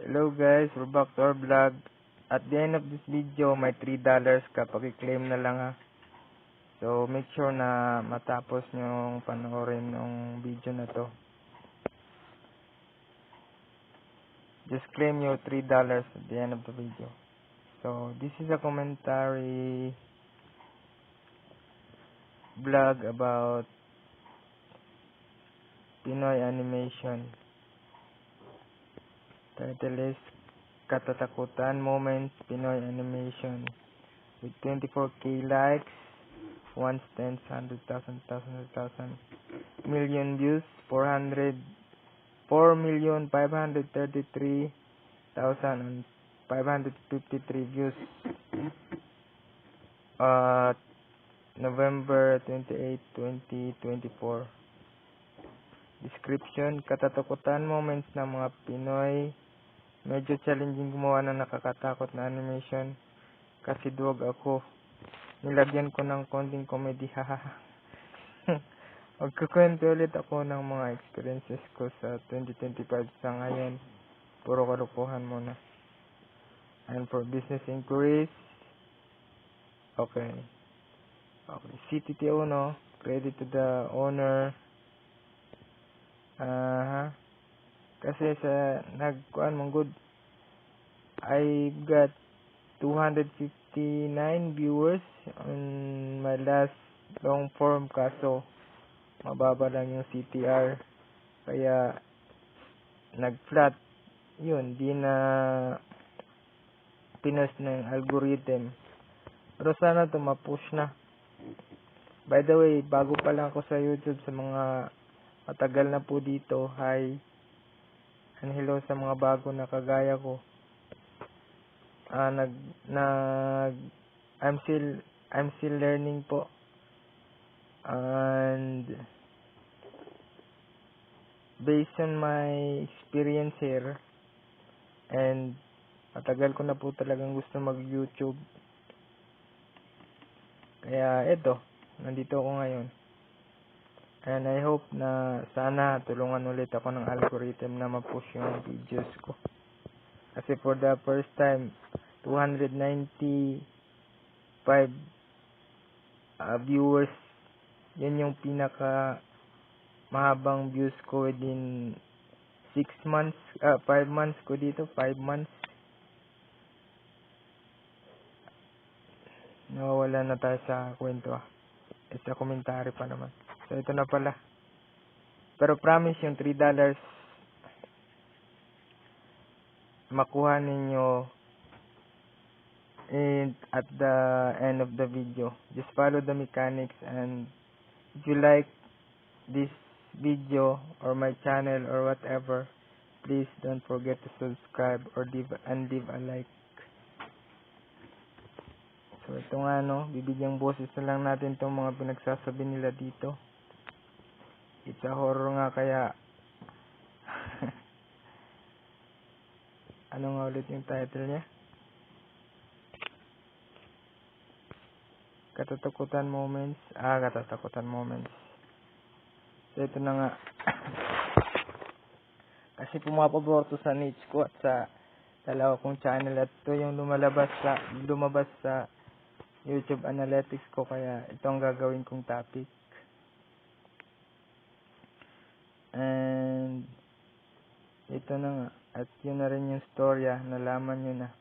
Hello guys, we're back to our vlog. At the end of this video, may $3 ka. Pag-claim na lang ha. So, make sure na matapos nyong panoorin yung video na to. Just claim your $3 at the end of the video. So, this is a commentary vlog about Pinoy animation. Title is Katatakutan Moments Pinoy Animation with 24k likes, 1 tens, 100,000, million views, 4,533,553 views. November 28, 2024. Description: katatakutan moments ng mga Pinoy. Medyo challenging gumawa ng nakakatakot na animation kasi duwag ako. Nilagyan ko ng konting comedy, hahaha. Magkukwento ulit ako ng mga experiences ko sa 2025 sa ngayon. Puro kalukuhan muna. And for business inquiries, okay. CTTO, no? Credit to the owner. Kasi sa nagkuan mong good, I got 259 viewers on my last long form, kaso mababa lang yung CTR, kaya nag-flat yun, di na pinost na yung algorithm. Pero sana to ma-push na. By the way, bago pa lang ako sa YouTube, sa mga matagal na po dito, hi and hello sa mga bago na kagaya ko. I'm still learning po, and based on my experience here, and matagal ko na po talagang gusto mag-YouTube, kaya eto, nandito ako ngayon. And I hope na sana tulungan ulit ako ng algorithm na ma-push yung videos ko. Kasi for the first time, 295 viewers. Yan yung pinaka mahabang views ko within 6 months, 5 months ko dito, 5 months. Nawawala na tayo sa kwento Sa komentary pa naman. So, ito na pala. Pero promise yung $3 makuha ninyo at the end of the video. Just follow the mechanics, and if you like this video or my channel or whatever, please don't forget to subscribe or leave a like. So, ito nga bibigyang boses na lang natin itong mga pinagsasabi nila dito. It's a horror nga, kaya ano nga ulit yung title niya? Katatakutan moments. Katatakutan moments. So, ito na nga. Kasi pumapabor to sa niche ko at sa dalawa kong channel, at ito yung lumabas sa YouTube Analytics ko, kaya ito ang gagawin kong topic. And ito na nga, at yun na rin yung storya, nalaman nyo na.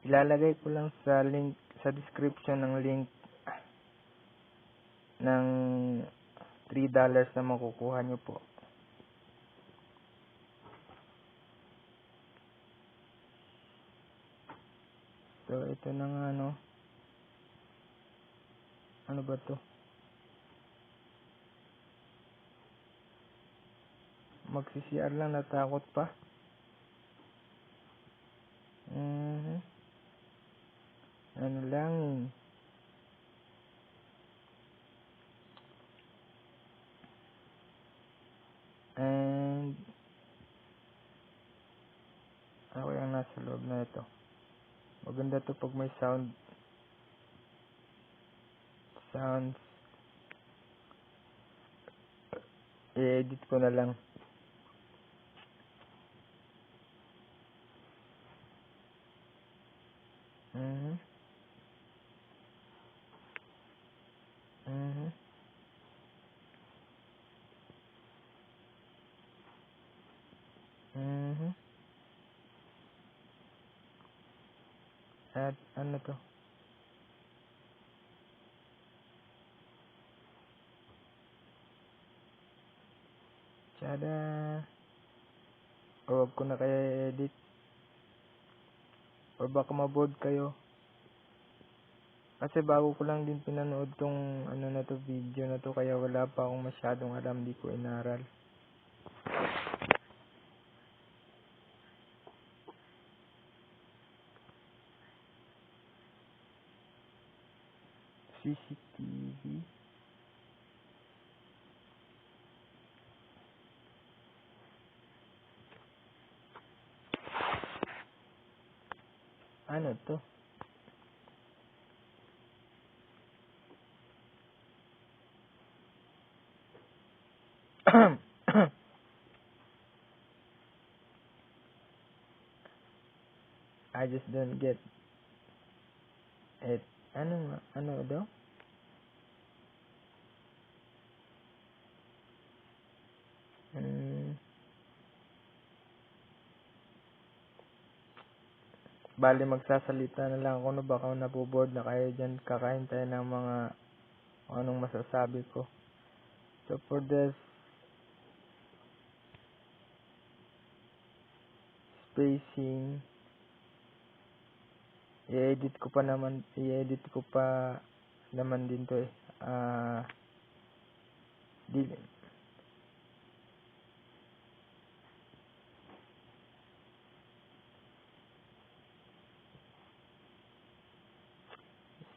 Ilalagay ko lang sa link, sa description ng link ng $3 na makukuha nyo po. So, ito na nga ano ba to? Magsi-CR lang, natakot pa. Ano lang and ako yung nasa loob na ito. Maganda to pag may sounds. I-edit ko na lang. Mhm. Mhm. Mhm. At ano to? Tsada. O wag ko na kaya i-edit. O baka maboard kayo. Kasi bago ko lang din pinanood tong ano na to, video na to, kaya wala pa akong masyadong alam, di ko inaral. CCTV. Ano to? I just don't get it. Ano daw? Hmm. Bali magsasalita na lang ako, no, baka naboboard na kayo dyan. Kakain tayo ng mga anong masasabi ko. So for this spacing, i-edit ko pa naman din to eh. Di,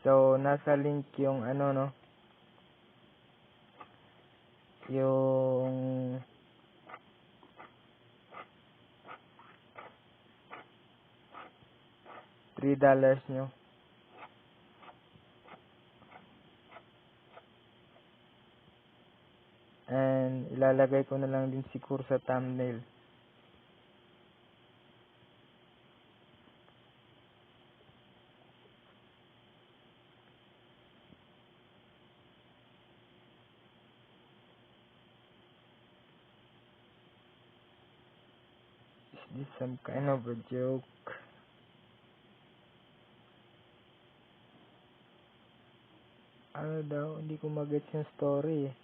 so nasa link yung ano, no, yung $3 nyo, and ilalagay ko na lang din siguro sa thumbnail. Is this some kind of a joke? Ano daw, hindi ko magets yung story eh.